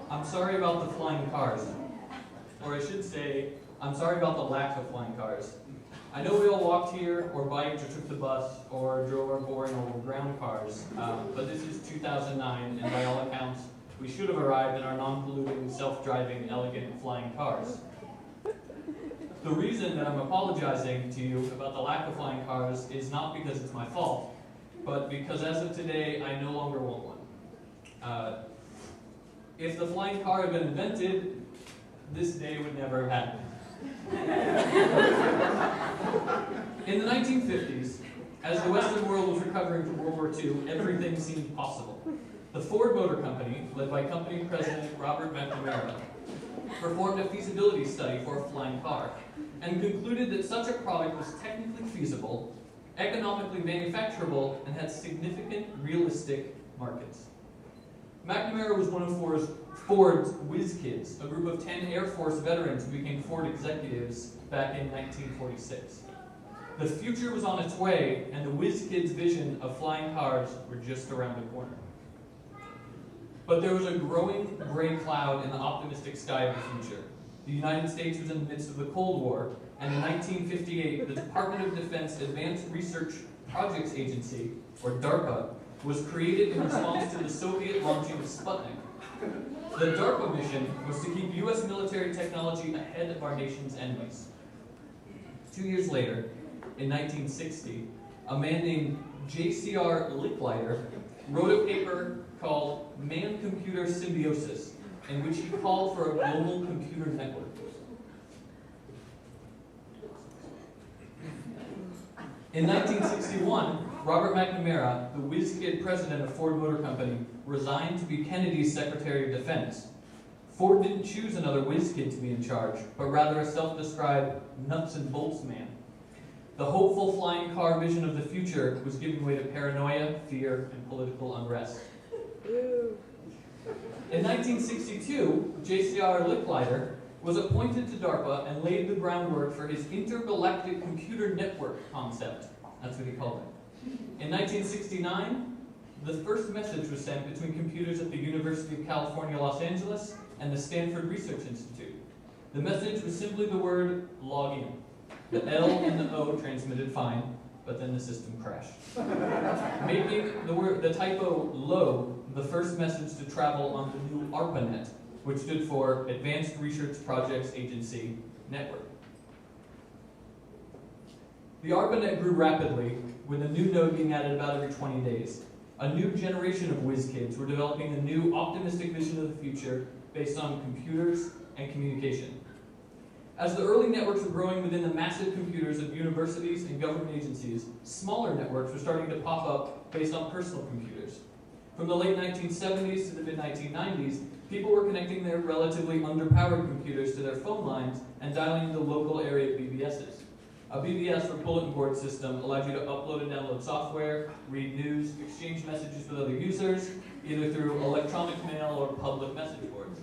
I'm sorry about the flying cars. Or I should say, I'm sorry about the lack of flying cars. I know we all walked here, or biked, or took the bus, or drove our boring old ground cars, but this is 2009, and by all accounts, we should have arrived in our non-polluting, self-driving, elegant flying cars. The reason that I'm apologizing to you about the lack of flying cars is not because it's my fault, but because as of today, I no longer want one. If the flying car had been invented, this day would never have happened. In the 1950s, as the Western world was recovering from World War II, everything seemed possible. The Ford Motor Company, led by company president Robert McNamara, performed a feasibility study for a flying car and concluded that such a product was technically feasible, economically manufacturable, and had significant realistic markets. McNamara was one of Ford's whiz kids, a group of 10 Air Force veterans who became Ford executives back in 1946. The future was on its way, and the whiz kids' vision of flying cars were just around the corner. But there was a growing gray cloud in the optimistic sky of the future. The United States was in the midst of the Cold War, and in 1958, the Department of Defense Advanced Research Projects Agency, or DARPA, was created in response to the Soviet launching of Sputnik. The DARPA mission was to keep U.S. military technology ahead of our nation's enemies. 2 years later, in 1960, a man named J.C.R. Licklider wrote a paper called Man-Computer Symbiosis, in which he called for a global computer network. In 1961, Robert McNamara, the whiz kid president of Ford Motor Company, resigned to be Kennedy's Secretary of Defense. Ford didn't choose another whiz kid to be in charge, but rather a self-described nuts and bolts man. The hopeful flying car vision of the future was giving way to paranoia, fear, and political unrest. In 1962, J.C.R. Licklider was appointed to DARPA and laid the groundwork for his intergalactic computer network concept. That's what he called it. In 1969, the first message was sent between computers at the University of California, Los Angeles and the Stanford Research Institute. The message was simply the word log in. The L and the O transmitted fine, but then the system crashed, making the typo low the first message to travel on the new ARPANET, which stood for Advanced Research Projects Agency Network. The ARPANET grew rapidly, with a new node being added about every 20 days. A new generation of whiz kids were developing a new optimistic vision of the future based on computers and communication. As the early networks were growing within the massive computers of universities and government agencies, smaller networks were starting to pop up based on personal computers. From the late 1970s to the mid-1990s, people were connecting their relatively underpowered computers to their phone lines and dialing into local area BBSs. A BBS, or bulletin board system, allowed you to upload and download software, read news, exchange messages with other users, either through electronic mail or public message boards.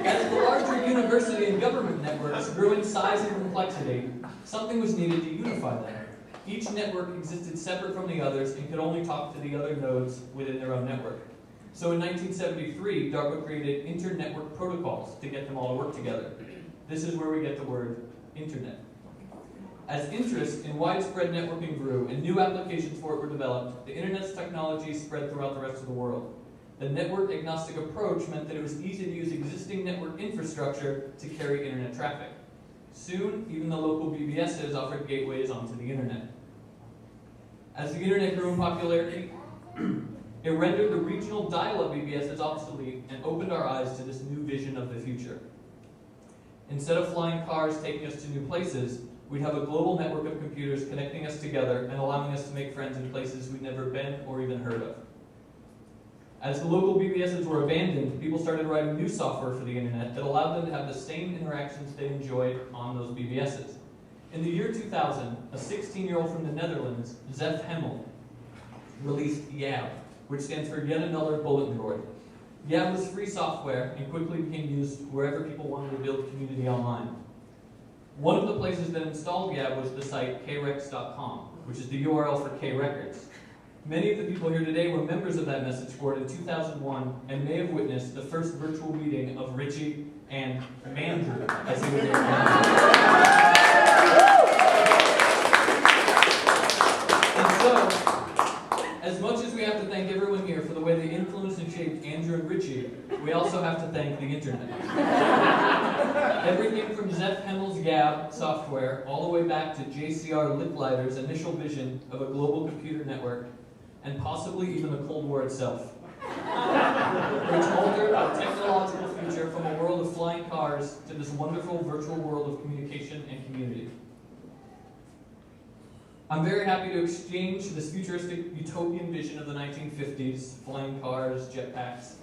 As the larger university and government networks grew in size and complexity, something was needed to unify them. Each network existed separate from the others and could only talk to the other nodes within their own network. So in 1973, DARPA created inter-network protocols to get them all to work together. This is where we get the word internet. As interest in widespread networking grew and new applications for it were developed, the internet's technology spread throughout the rest of the world. The network-agnostic approach meant that it was easy to use existing network infrastructure to carry internet traffic. Soon, even the local BBSs offered gateways onto the internet. As the internet grew in popularity, it rendered the regional dial-up BBSs obsolete and opened our eyes to this new vision of the future. Instead of flying cars taking us to new places, we'd have a global network of computers connecting us together and allowing us to make friends in places we'd never been or even heard of. As the local BBSs were abandoned, people started writing new software for the internet that allowed them to have the same interactions they enjoyed on those BBSs. In the year 2000, a 16-year-old from the Netherlands, Zef Hemmel, released YAB, which stands for Yet Another Bulletin Board. YAB was free software and quickly became used wherever people wanted to build community online. One of the places that installed YAB was the site krex.com, which is the URL for K Records. Many of the people here today were members of that message board in 2001 and may have witnessed the first virtual meeting of Richie and Mandrew, as he was named. And so, as much as we have to thank everyone here for the way they influenced and shaped Andrew and Richie, we also have to thank the internet. Everything from Zeph Hemmel's Gab software all the way back to JCR Licklider's initial vision of a global computer network, and possibly even the Cold War itself, which altered our technological future from a world of flying cars to this wonderful virtual world of communication and community. I'm very happy to exchange this futuristic utopian vision of the 1950s, flying cars, jetpacks,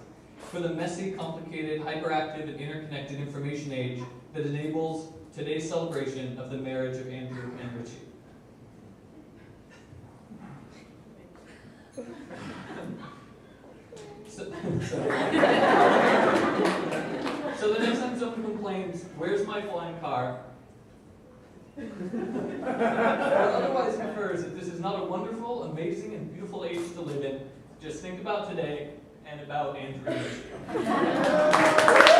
for the messy, complicated, hyperactive, and interconnected information age that enables today's celebration of the marriage of Andrew and Richie. So the next time someone complains, "Where's my flying car?" or otherwise confers that this is not a wonderful, amazing, and beautiful age to live in, just think about today and about Andrew and Richie.